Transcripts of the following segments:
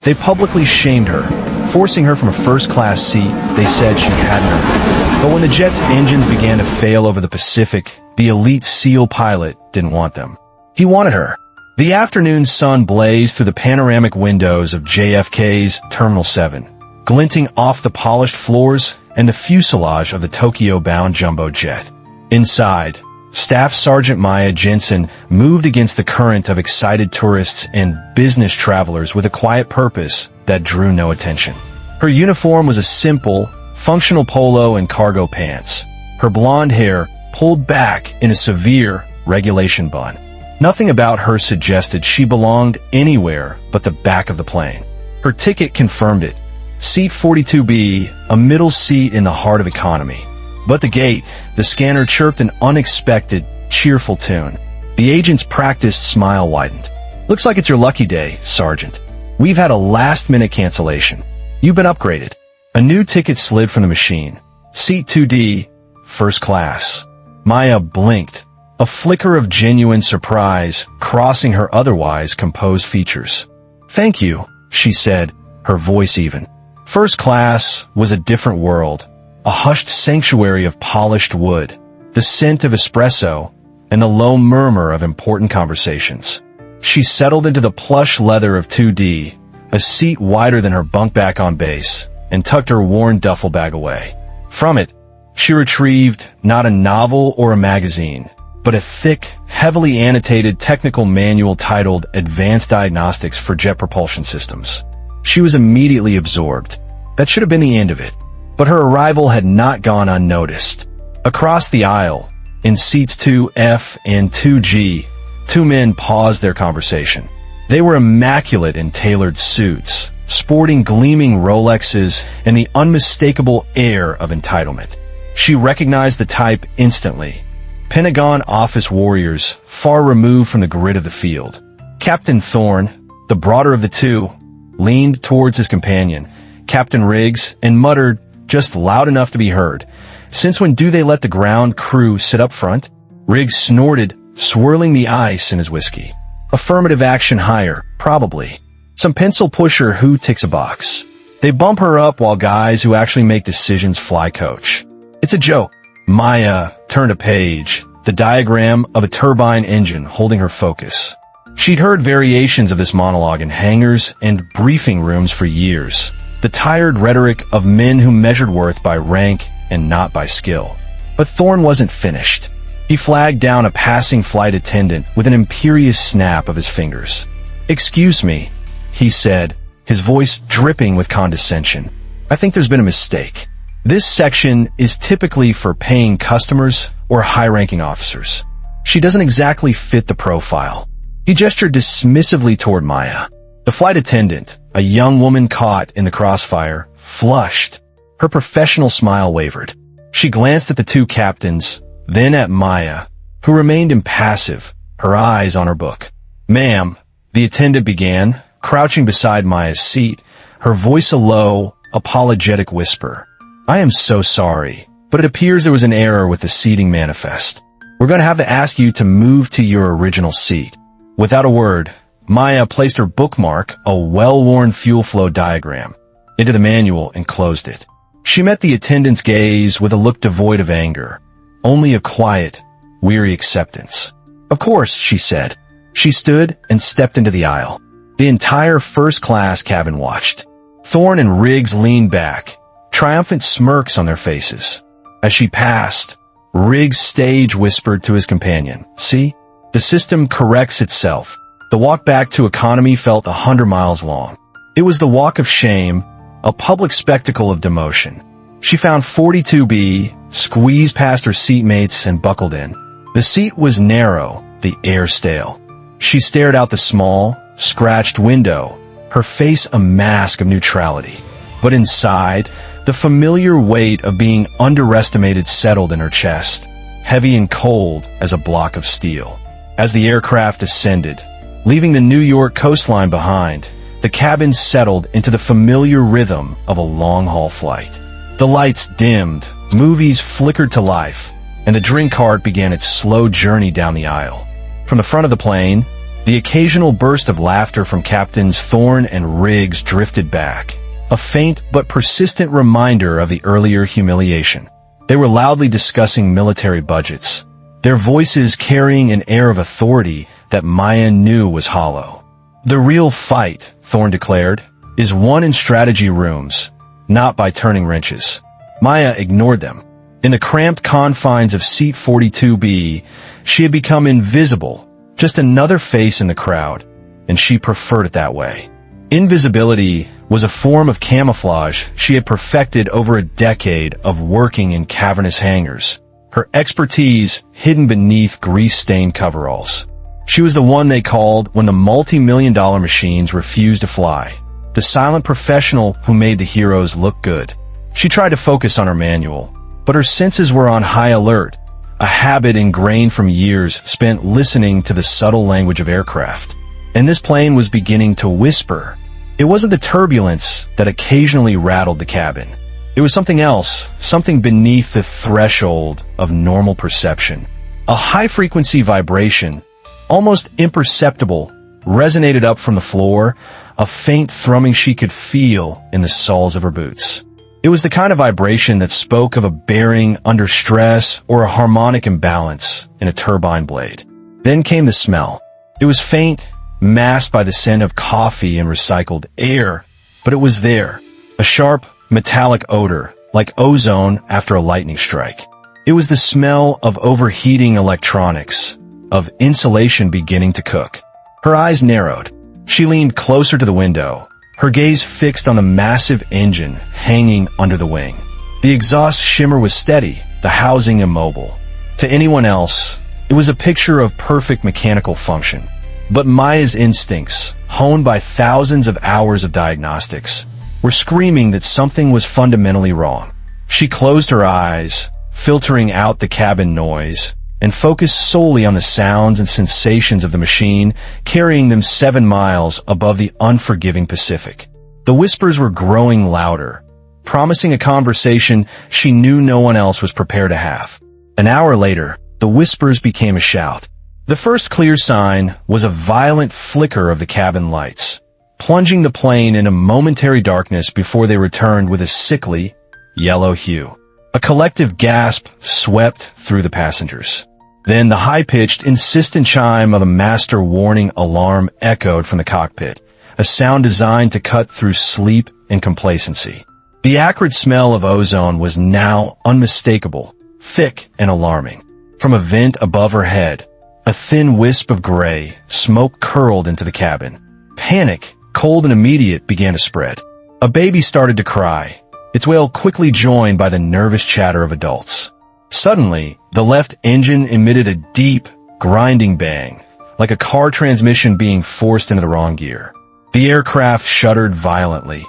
They publicly shamed her, forcing her from a first-class seat they said she hadn't earned. But when the jet's engines began to fail over the Pacific, the elite SEAL pilot didn't want them. He wanted her. The afternoon sun blazed through the panoramic windows of JFK's Terminal 7, glinting off the polished floors and the fuselage of the Tokyo-bound jumbo jet. Inside, Staff Sergeant Maya Jensen moved against the current of excited tourists and business travelers with a quiet purpose that drew no attention. Her uniform was a simple, functional polo and cargo pants, her blonde hair pulled back in a severe regulation bun. Nothing about her suggested she belonged anywhere but the back of the plane. Her ticket confirmed it. Seat 42B, a middle seat in the heart of economy. But the gate, the scanner chirped an unexpected, cheerful tune. The agent's practiced smile widened. "Looks like it's your lucky day, Sergeant. We've had a last-minute cancellation. You've been upgraded." A new ticket slid from the machine. Seat 2D, first class. Maya blinked, a flicker of genuine surprise crossing her otherwise composed features. "Thank you," she said, her voice even. First class was a different world, a hushed sanctuary of polished wood, the scent of espresso, and the low murmur of important conversations. She settled into the plush leather of 2D, a seat wider than her bunk back on base, and tucked her worn duffel bag away. From it, she retrieved not a novel or a magazine, but a thick, heavily annotated technical manual titled Advanced Diagnostics for Jet Propulsion Systems. She was immediately absorbed. That should have been the end of it. But her arrival had not gone unnoticed. Across the aisle, in seats 2F and 2G, two men paused their conversation. They were immaculate in tailored suits, sporting gleaming Rolexes and the unmistakable air of entitlement. She recognized the type instantly. Pentagon office warriors, far removed from the grid of the field. Captain Thorne, the broader of the two, leaned towards his companion, Captain Riggs, and muttered, just loud enough to be heard, "Since when do they let the ground crew sit up front?" Riggs snorted, swirling the ice in his whiskey. "Affirmative action hire, probably. Some pencil pusher who ticks a box. They bump her up while guys who actually make decisions fly coach. It's a joke." Maya turned a page, the diagram of a turbine engine holding her focus. She'd heard variations of this monologue in hangars and briefing rooms for years, the tired rhetoric of men who measured worth by rank and not by skill. But Thorne wasn't finished. He flagged down a passing flight attendant with an imperious snap of his fingers. "Excuse me," he said, his voice dripping with condescension. "I think there's been a mistake. This section is typically for paying customers or high-ranking officers. She doesn't exactly fit the profile." He gestured dismissively toward Maya. The flight attendant, a young woman caught in the crossfire, flushed. Her professional smile wavered. She glanced at the two captains, then at Maya, who remained impassive, her eyes on her book. "Ma'am," the attendant began, crouching beside Maya's seat, her voice a low, apologetic whisper. "I am so sorry, but it appears there was an error with the seating manifest. We're going to have to ask you to move to your original seat." Without a word, Maya placed her bookmark, a well-worn fuel flow diagram, into the manual and closed it. She met the attendant's gaze with a look devoid of anger, only a quiet, weary acceptance. "Of course," she said. She stood and stepped into the aisle. The entire first-class cabin watched. Thorne and Riggs leaned back, triumphant smirks on their faces. As she passed, Riggs' stage whispered to his companion, "See? The system corrects itself." The walk back to economy felt 100 miles long. It was the walk of shame, a public spectacle of demotion. She found 42B, squeezed past her seatmates and buckled in. The seat was narrow, the air stale. She stared out the small, scratched window, her face a mask of neutrality. But inside, the familiar weight of being underestimated settled in her chest, heavy and cold as a block of steel. As the aircraft ascended, leaving the New York coastline behind, the cabin settled into the familiar rhythm of a long-haul flight. The lights dimmed, movies flickered to life, and the drink cart began its slow journey down the aisle. From the front of the plane, The occasional burst of laughter from Captains Thorne and Riggs drifted back, a faint but persistent reminder of the earlier humiliation. They were loudly discussing military budgets, their voices carrying an air of authority that Maya knew was hollow. "The real fight," Thorne declared, "is won in strategy rooms, not by turning wrenches." Maya ignored them. In the cramped confines of Seat 42B, she had become invisible, just another face in the crowd, and she preferred it that way. Invisibility was a form of camouflage she had perfected over a decade of working in cavernous hangars, her expertise hidden beneath grease-stained coveralls. She was the one they called when the multi-million-dollar machines refused to fly, the silent professional who made the heroes look good. She tried to focus on her manual, but her senses were on high alert, a habit ingrained from years spent listening to the subtle language of aircraft. And this plane was beginning to whisper. It wasn't the turbulence that occasionally rattled the cabin. It was something else, something beneath the threshold of normal perception. A high-frequency vibration, almost imperceptible, resonated up from the floor, a faint thrumming she could feel in the soles of her boots. It was the kind of vibration that spoke of a bearing under stress or a harmonic imbalance in a turbine blade. Then came the smell. It was faint, masked by the scent of coffee and recycled air, but it was there, a sharp, metallic odor, like ozone after a lightning strike. It was the smell of overheating electronics, of insulation beginning to cook. Her eyes narrowed. She leaned closer to the window, her gaze fixed on the massive engine hanging under the wing. The exhaust shimmer was steady, the housing immobile. To anyone else, it was a picture of perfect mechanical function. But Maya's instincts, honed by thousands of hours of diagnostics, were screaming that something was fundamentally wrong. She closed her eyes, filtering out the cabin noise, and focused solely on the sounds and sensations of the machine, carrying them 7 miles above the unforgiving Pacific. The whispers were growing louder, promising a conversation she knew no one else was prepared to have. An hour later, the whispers became a shout. The first clear sign was a violent flicker of the cabin lights, plunging the plane into momentary darkness before they returned with a sickly, yellow hue. A collective gasp swept through the passengers. Then the high-pitched, insistent chime of a master warning alarm echoed from the cockpit, a sound designed to cut through sleep and complacency. The acrid smell of ozone was now unmistakable, thick and alarming. From a vent above her head, a thin wisp of gray, smoke curled into the cabin. Panic, cold and immediate, began to spread. A baby started to cry, its wail quickly joined by the nervous chatter of adults. Suddenly, the left engine emitted a deep, grinding bang, like a car transmission being forced into the wrong gear. The aircraft shuddered violently,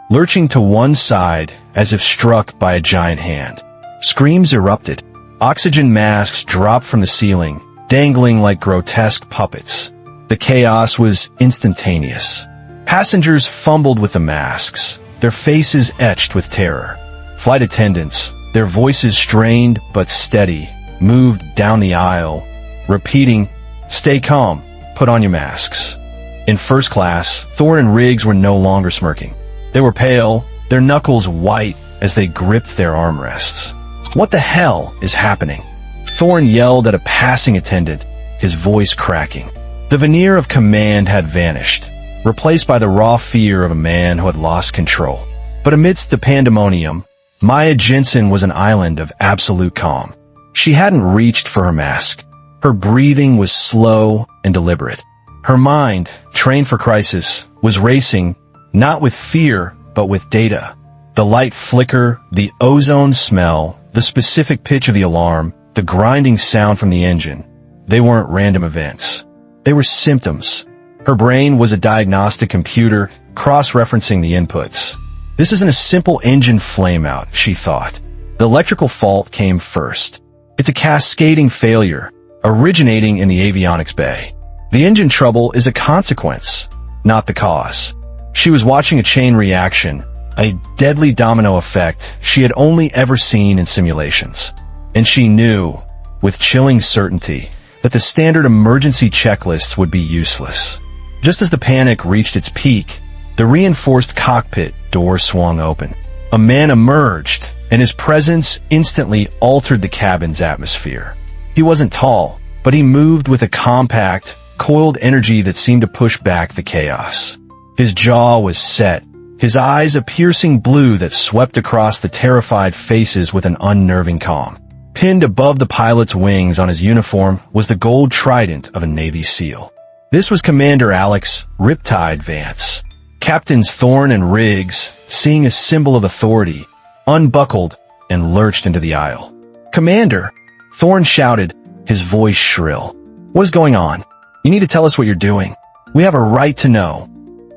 lurching to one side as if struck by a giant hand. Screams erupted. Oxygen masks dropped from the ceiling, dangling like grotesque puppets. The chaos was instantaneous. Passengers fumbled with the masks, their faces etched with terror. Flight attendants, their voices strained but steady, moved down the aisle, repeating, "Stay calm, put on your masks." In first class, Thorne and Riggs were no longer smirking. They were pale, their knuckles white as they gripped their armrests. "What the hell is happening?" Thorne yelled at a passing attendant, his voice cracking. The veneer of command had vanished, replaced by the raw fear of a man who had lost control. But amidst the pandemonium, Maya Jensen was an island of absolute calm. She hadn't reached for her mask. Her breathing was slow and deliberate. Her mind, trained for crisis, was racing, not with fear, but with data. The light flicker, the ozone smell, the specific pitch of the alarm, the grinding sound from the engine. They weren't random events. They were symptoms. Her brain was a diagnostic computer, cross-referencing the inputs. This isn't a simple engine flameout, she thought. The electrical fault came first. It's a cascading failure, originating in the avionics bay. The engine trouble is a consequence, not the cause. She was watching a chain reaction, a deadly domino effect she had only ever seen in simulations. And she knew, with chilling certainty, that the standard emergency checklists would be useless. Just as the panic reached its peak, the reinforced cockpit door swung open. A man emerged, and his presence instantly altered the cabin's atmosphere. He wasn't tall, but he moved with a compact, coiled energy that seemed to push back the chaos. His jaw was set, his eyes a piercing blue that swept across the terrified faces with an unnerving calm. Pinned above the pilot's wings on his uniform was the gold trident of a Navy SEAL. This was Commander Alex Riptide Vance. Captains Thorne and Riggs, seeing a symbol of authority, unbuckled and lurched into the aisle. "Commander!" Thorne shouted, his voice shrill. "What is going on? You need to tell us what you're doing. We have a right to know."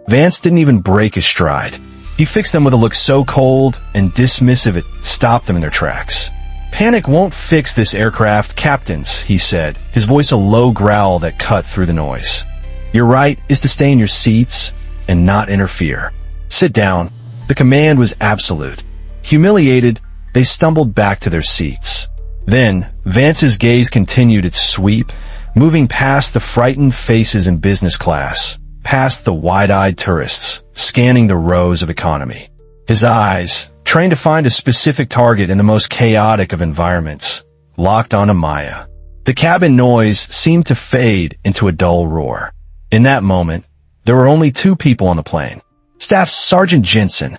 Vance didn't even break his stride. He fixed them with a look so cold and dismissive it stopped them in their tracks. "Panic won't fix this aircraft, captains," he said, his voice a low growl that cut through the noise. "Your right is to stay in your seats and not interfere. Sit down." The command was absolute. Humiliated, they stumbled back to their seats. Then, Vance's gaze continued its sweep, moving past the frightened faces in business class, past the wide-eyed tourists, scanning the rows of economy. His eyes, trained to find a specific target in the most chaotic of environments, locked onto Maya. The cabin noise seemed to fade into a dull roar. In that moment, there were only two people on the plane. Staff Sergeant Jensen.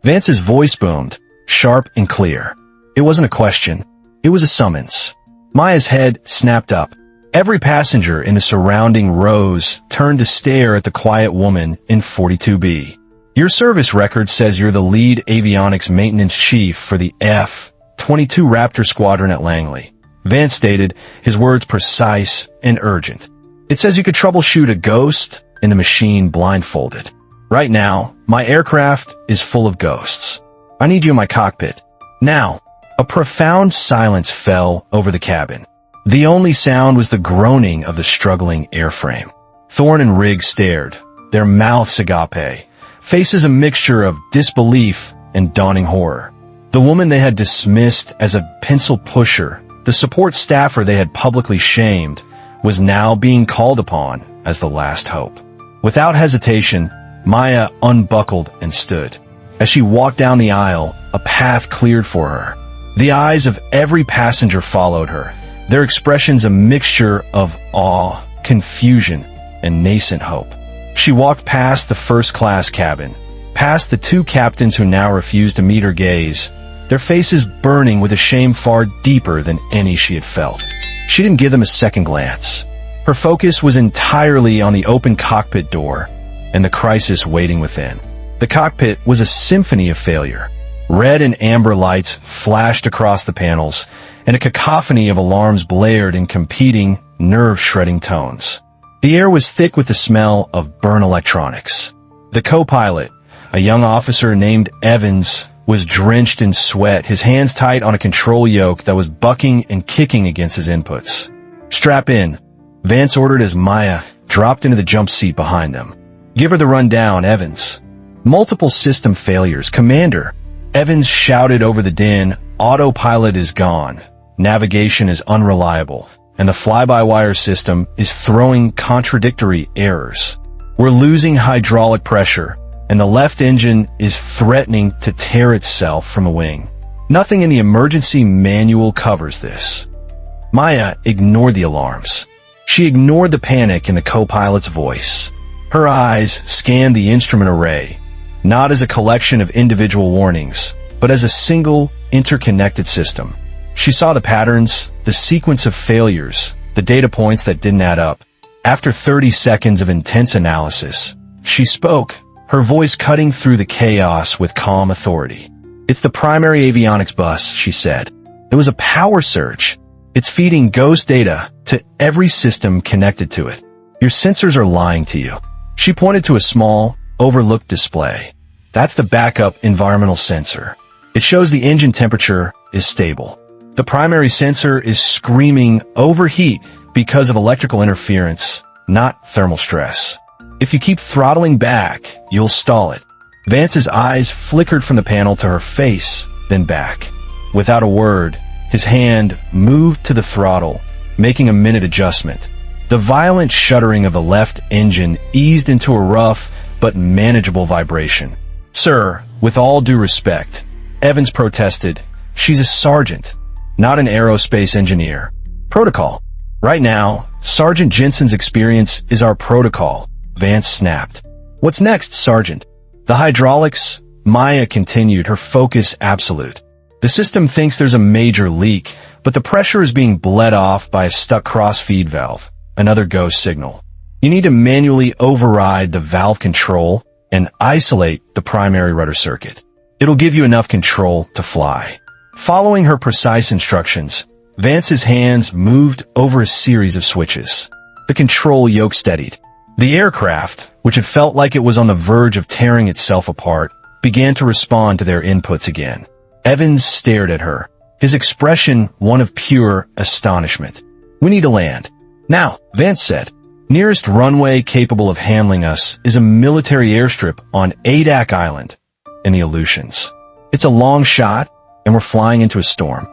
Vance's voice boomed, sharp and clear. It wasn't a question. It was a summons. Maya's head snapped up. Every passenger in the surrounding rows turned to stare at the quiet woman in 42B. "Your service record says you're the lead avionics maintenance chief for the F-22 Raptor Squadron at Langley," Vance stated, his words precise and urgent. "It says you could troubleshoot a ghost in the machine blindfolded. Right now, my aircraft is full of ghosts. I need you in my cockpit. Now." A profound silence fell over the cabin. The only sound was the groaning of the struggling airframe. Thorne and Riggs stared, their mouths agape, faces a mixture of disbelief and dawning horror. The woman they had dismissed as a pencil pusher, the support staffer they had publicly shamed, was now being called upon as the last hope. Without hesitation, Maya unbuckled and stood. As she walked down the aisle, a path cleared for her. The eyes of every passenger followed her, their expressions a mixture of awe, confusion, and nascent hope. She walked past the first-class cabin, past the two captains who now refused to meet her gaze, their faces burning with a shame far deeper than any she had felt. She didn't give them a second glance. Her focus was entirely on the open cockpit door and the crisis waiting within. The cockpit was a symphony of failure. Red and amber lights flashed across the panels, and a cacophony of alarms blared in competing, nerve-shredding tones. The air was thick with the smell of burnt electronics. The co-pilot, a young officer named Evans, was drenched in sweat, his hands tight on a control yoke that was bucking and kicking against his inputs. "Strap in," Vance ordered as Maya dropped into the jump seat behind them. "Give her the rundown, Evans." "Multiple system failures, Commander," Evans shouted over the din. "Autopilot is gone, navigation is unreliable, and the fly-by-wire system is throwing contradictory errors. We're losing hydraulic pressure, and the left engine is threatening to tear itself from a wing. Nothing in the emergency manual covers this." Maya ignored the alarms. She ignored the panic in the co-pilot's voice. Her eyes scanned the instrument array, not as a collection of individual warnings, but as a single, interconnected system. She saw the patterns, the sequence of failures, the data points that didn't add up. After 30 seconds of intense analysis, she spoke, her voice cutting through the chaos with calm authority. "It's the primary avionics bus," she said. "It was a power surge. It's feeding ghost data to every system connected to it. Your sensors are lying to you." She pointed to a small, overlooked display. "That's the backup environmental sensor. It shows the engine temperature is stable. The primary sensor is screaming overheat because of electrical interference, not thermal stress. If you keep throttling back, you'll stall it." Vance's eyes flickered from the panel to her face, then back. Without a word, his hand moved to the throttle, making a minute adjustment. The violent shuddering of the left engine eased into a rough but manageable vibration. "Sir, with all due respect," Evans protested, "she's a sergeant, not an aerospace engineer." "Protocol. Right now, Sergeant Jensen's experience is our protocol," Vance snapped. "What's next, Sergeant?" "The hydraulics," Maya continued, her focus absolute. "The system thinks there's a major leak, but the pressure is being bled off by a stuck cross-feed valve, another ghost signal. You need to manually override the valve control and isolate the primary rudder circuit. It'll give you enough control to fly." Following her precise instructions, Vance's hands moved over a series of switches. The control yoke steadied. The aircraft, which had felt like it was on the verge of tearing itself apart, began to respond to their inputs again. Evans stared at her, his expression one of pure astonishment. "We need to land." "Now," Vance said. "Nearest runway capable of handling us is a military airstrip on Adak Island in the Aleutians. It's a long shot, and we're flying into a storm."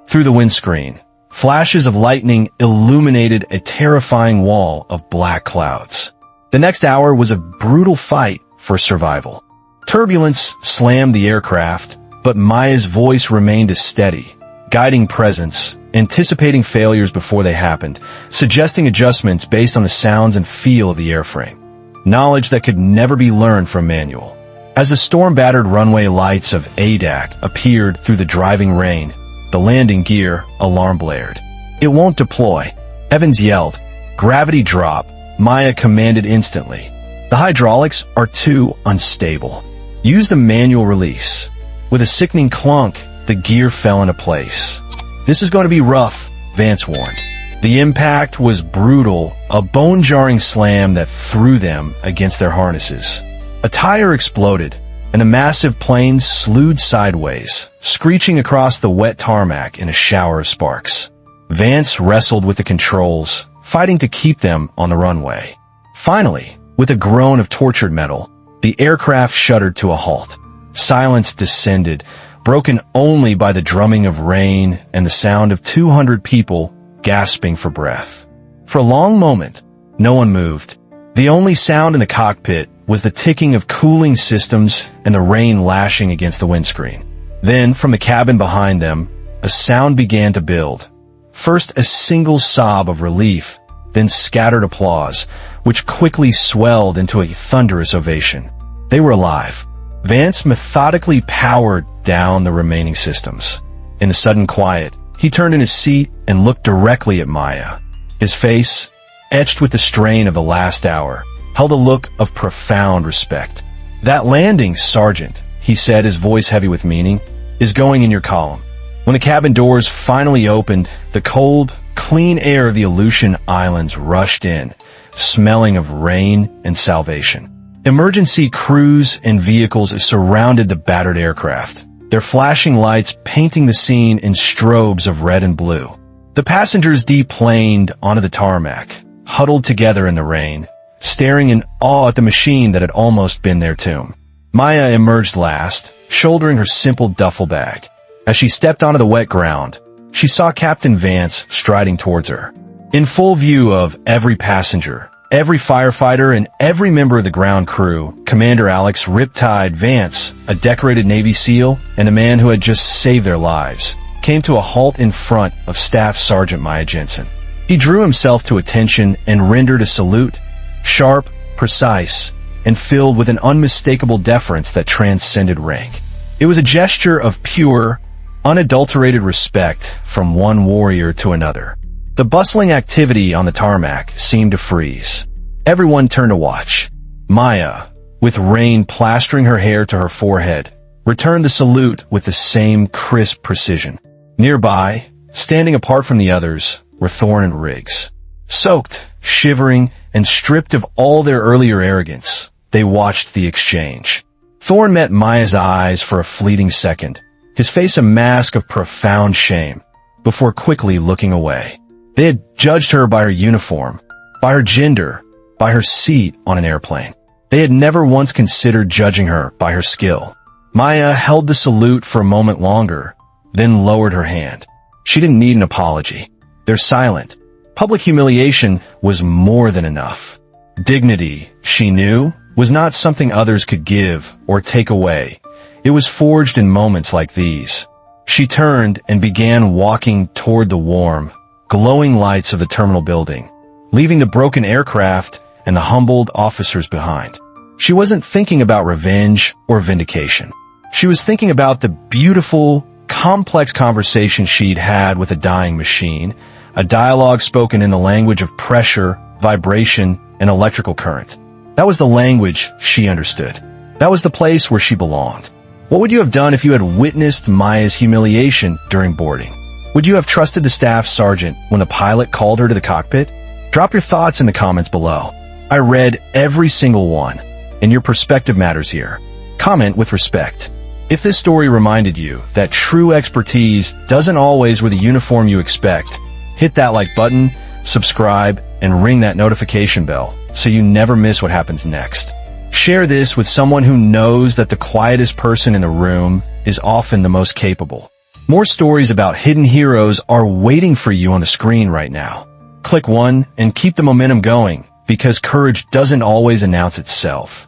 Through the windscreen, flashes of lightning illuminated a terrifying wall of black clouds. The next hour was a brutal fight for survival. Turbulence slammed the aircraft, but Maya's voice remained a steady, guiding presence, anticipating failures before they happened, suggesting adjustments based on the sounds and feel of the airframe. Knowledge that could never be learned from manual. As the storm-battered runway lights of Adak appeared through the driving rain, the landing gear alarm blared. "It won't deploy," Evans yelled. "Gravity drop," Maya commanded instantly. "The hydraulics are too unstable. Use the manual release." With a sickening clunk, the gear fell into place. "This is going to be rough," Vance warned. The impact was brutal, a bone-jarring slam that threw them against their harnesses. A tire exploded, and a massive plane slewed sideways, screeching across the wet tarmac in a shower of sparks. Vance wrestled with the controls, fighting to keep them on the runway. Finally, with a groan of tortured metal, the aircraft shuddered to a halt. Silence descended, broken only by the drumming of rain and the sound of 200 people gasping for breath. For a long moment, no one moved. The only sound in the cockpit was the ticking of cooling systems and the rain lashing against the windscreen. Then, from the cabin behind them, a sound began to build. First a single sob of relief, then scattered applause, which quickly swelled into a thunderous ovation. They were alive. Vance methodically powered down the remaining systems. In the sudden quiet, he turned in his seat and looked directly at Maya. His face, etched with the strain of the last hour, held a look of profound respect. "That landing, Sergeant," he said, his voice heavy with meaning, "is going in your column." When the cabin doors finally opened, the cold, clean air of the Aleutian Islands rushed in, smelling of rain and salvation. Emergency crews and vehicles surrounded the battered aircraft, their flashing lights painting the scene in strobes of red and blue. The passengers deplaned onto the tarmac, huddled together in the rain, staring in awe at the machine that had almost been their tomb. Maya emerged last, shouldering her simple duffel bag. As she stepped onto the wet ground, she saw Captain Vance striding towards her. In full view of every passenger, every firefighter, and every member of the ground crew, Commander Alex Riptide Vance, a decorated Navy SEAL and a man who had just saved their lives, came to a halt in front of Staff Sergeant Maya Jensen. He drew himself to attention and rendered a salute, sharp, precise, and filled with an unmistakable deference that transcended rank. It was a gesture of pure, unadulterated respect from one warrior to another. The bustling activity on the tarmac seemed to freeze. Everyone turned to watch. Maya, with rain plastering her hair to her forehead, returned the salute with the same crisp precision. Nearby, standing apart from the others, were Thorne and Riggs. Soaked, shivering, and stripped of all their earlier arrogance, they watched the exchange. Thorne met Maya's eyes for a fleeting second, his face a mask of profound shame, before quickly looking away. They had judged her by her uniform, by her gender, by her seat on an airplane. They had never once considered judging her by her skill. Maya held the salute for a moment longer, then lowered her hand. She didn't need an apology. Their silent, Public humiliation was more than enough. Dignity, she knew, was not something others could give or take away. It was forged in moments like these. She turned and began walking toward the warm, glowing lights of the terminal building, leaving the broken aircraft and the humbled officers behind. She wasn't thinking about revenge or vindication. She was thinking about the beautiful, complex conversation she'd had with a dying machine, a dialogue spoken in the language of pressure, vibration, and electrical current. That was the language she understood. That was the place where she belonged. What would you have done if you had witnessed Maya's humiliation during boarding? Would you have trusted the staff sergeant when the pilot called her to the cockpit? Drop your thoughts in the comments below. I read every single one, and your perspective matters here. Comment with respect. If this story reminded you that true expertise doesn't always wear the uniform you expect, hit that like button, subscribe, and ring that notification bell so you never miss what happens next. Share this with someone who knows that the quietest person in the room is often the most capable. More stories about hidden heroes are waiting for you on the screen right now. Click one and keep the momentum going, because courage doesn't always announce itself.